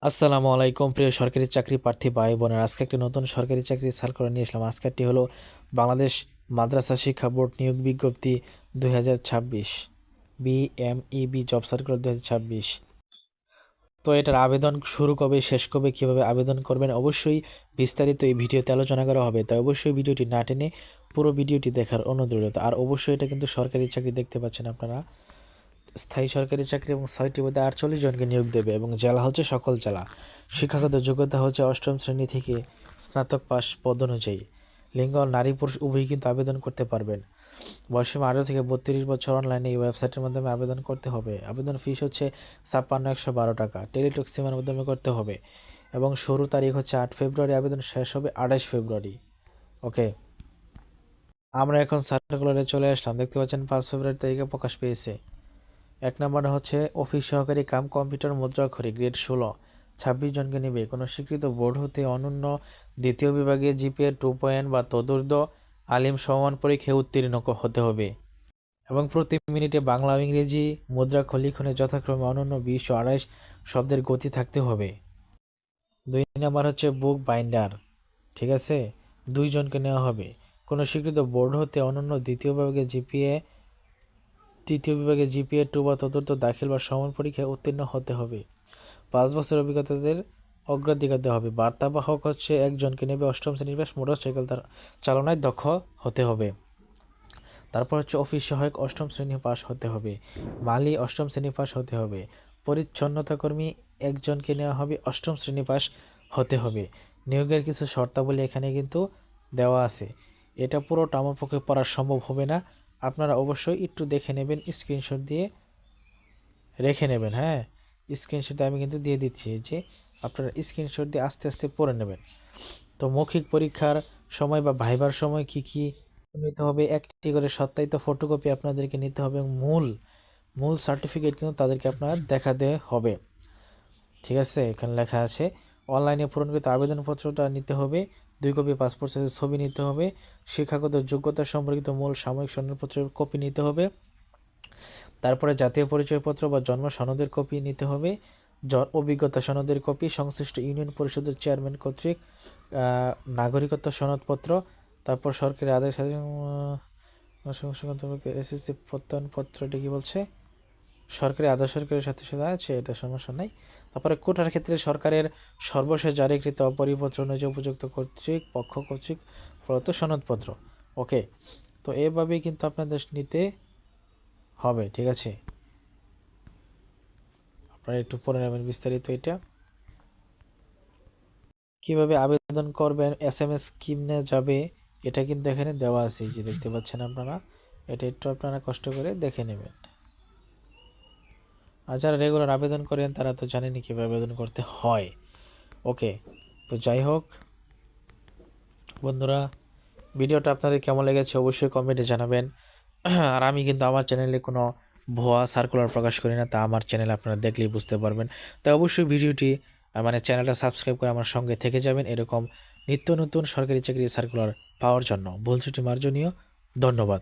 আসসালামু আলাইকুম প্রিয় সরকারি চাকরি প্রার্থী ভাই বোনের, আজকে একটা নতুন সরকারি চাকরি সার্কুলার নিয়ে আসলাম। আজকেরটি হলো বাংলাদেশ মাদ্রাসা শিক্ষা বোর্ড নিয়োগ বিজ্ঞপ্তি 2026 বিএমইবি জব সার্কুলার 2026। তো এটার আবেদন শুরু কবে, শেষ কবে, কীভাবে আবেদন করবেন অবশ্যই বিস্তারিত এই ভিডিওতে আলোচনা করা হবে। তাই অবশ্যই ভিডিওটি না টেনে পুরো ভিডিওটি দেখার অনুরোধ রইল। আর অবশ্যই এটা কিন্তু সরকারি চাকরি, দেখতে পাচ্ছেন আপনারা, স্থায়ী সরকারি চাকরি এবং 6টি পদে 48 জনকে নিয়োগ দেবে এবং জেলা হচ্ছে সকল জেলা। শিক্ষাগত যোগ্যতা হচ্ছে অষ্টম শ্রেণী থেকে স্নাতক পাস পদ অনুযায়ী। লিঙ্গ নারী পুরুষ উভয়ই কিন্তু আবেদন করতে পারবেন। বয়সীমা 18 থেকে 32 বছর। অনলাইনে এই ওয়েবসাইটের মাধ্যমে আবেদন করতে হবে। আবেদন ফিস হচ্ছে 56,112 টাকা। টেলিটক সিমের মাধ্যমে করতে হবে এবং শুরু তারিখ হচ্ছে 8 ফেব্রুয়ারি, আবেদন শেষ হবে 28 ফেব্রুয়ারি। ওকে, আমরা এখন সার্কুলারে চলে আসলাম। দেখতে পাচ্ছেন 5 ফেব্রুয়ারি তারিখে প্রকাশ পেয়েছে। 1 নম্বরে হচ্ছে অফিস সহকারী কাম কম্পিউটার মুদ্রাক্ষরী, গ্রেড 16, 26 জনকে নেবে। কোনো স্বীকৃত বোর্ড হতে অনন্য দ্বিতীয় বিভাগে জিপিএ 2 বা তদুর্ধ্ব আলিম সমমান পরীক্ষায় উত্তীর্ণ হতে হবে এবং প্রতি মিনিটে বাংলা ও ইংরেজি মুদ্রাক্ষর লিখনে যথাক্রমে অনন্য 20 ও 28 শব্দের গতি থাকতে হবে। 2 নম্বর হচ্ছে বুক বাইন্ডার, ঠিক আছে, 2 জনকে নেওয়া হবে। কোনো স্বীকৃত বোর্ড হতে অনন্য তৃতীয় বিভাগে জিপিএ 2 বা তদুর্ধ্ব দাখিল বা সমান পরীক্ষায় উত্তীর্ণ হতে হবে। 5 বছর অভিজ্ঞতাদের অগ্রাধিকার দেওয়া হবে। বার্তাবাহক হচ্ছে 1 জনকে নেবে। অষ্টম শ্রেণী পাস, মোটরসাইকেল চালনায় দক্ষ হতে হবে। তারপর হচ্ছে অফিস সহায়ক 8ম শ্রেণী পাস হতে হবে। মালি 8ম শ্রেণী পাস হতে হবে। পরিচ্ছন্নতা কর্মী 1 জনকে নেওয়া হবে। 8ম শ্রেণী পাস হতে হবে। নিয়োগের কিছু শর্তাবলী এখানে কিন্তু দেওয়া আছে। এটা পুরোটা আমার পক্ষে পড়া সম্ভব হবে না, আপনারা অবশ্যই একটু দেখে নেবেন, স্ক্রিনশট দিয়ে রেখে নেবেন। হ্যাঁ, স্ক্রিনশট আমি কিন্তু দিয়ে দিচ্ছি, যে আপনারা স্ক্রিনশট দিয়ে আস্তে আস্তে পড়ে নেবেন। তো মৌখিক পরীক্ষার সময় বা ভাইবার সময় কি কি নিতে হবে, একটি করে সত্যায়িত ফটোকপি আপনাদেরকে নিতে হবে এবং মূল সার্টিফিকেট কিন্তু তাদেরকে আপনার দেখাতে হবে। ঠিক আছে, এখানে লেখা আছে অনলাইনে পূরণকৃত আবেদনপত্রটা নিতে হবে। 2 কপি পাসপোর্ট সাইজের ছবি নিতে হবে। শিক্ষাগত যোগ্যতা সম্পর্কিত মূল সাময়িক সনদপত্রের কপি নিতে হবে। তারপরে জাতীয় পরিচয়পত্র বা জন্ম সনদের কপি নিতে হবে। অভিজ্ঞতা সনদের কপি, সংশ্লিষ্ট ইউনিয়ন পরিষদের চেয়ারম্যান কর্তৃক নাগরিকত্ব সনদপত্র, তারপর সরকারি আদেশ এসএসসি প্রত্যয়নপত্র, এটা কি বলছে, সরকারি আধা সরকারের সাথে সাথে আছে, এটা সমস্যা নাই। তারপরে কোটার ক্ষেত্রে সরকারের সর্বশেষ জারিকৃত পরিপত্র অনুযায়ী উপযুক্ত পক্ষ কর্তৃক প্রদত্ত সনদপত্র। ওকে, তো এভাবেই কিন্তু আপনাদের নিতে হবে। ঠিক আছে, আপনারা একটু পড়ে নেবেন বিস্তারিত। এটা কিভাবে আবেদন করবেন, SMS কিমনে যাবে, এটা কিন্তু এখানে দেওয়া আছে, যে দেখতে পাচ্ছেন আপনারা। এটা একটু আপনারা কষ্ট করে দেখে নেবেন। আর যারা রেগুলার আবেদন করেন তারা তো জানেনই কীভাবে আবেদন করতে হয়। ওকে, তো যাই হোক বন্ধুরা, ভিডিওটা আপনাদের কেমন লেগেছে অবশ্যই কমেন্টে জানাবেন। আর আমি কিন্তু আমার চ্যানেলে কোনো ভুয়া সার্কুলার প্রকাশ করি না, তা আমার চ্যানেল আপনারা দেখলেই বুঝতে পারবেন। তাই অবশ্যই ভিডিওটি মানে চ্যানেলটা সাবস্ক্রাইব করে আমার সঙ্গে থেকে যাবেন এরকম নিত্য নতুন সরকারি চাকরি সার্কুলার পাওয়ার জন্য। ভুল ত্রুটি মার্জনীয়। ধন্যবাদ।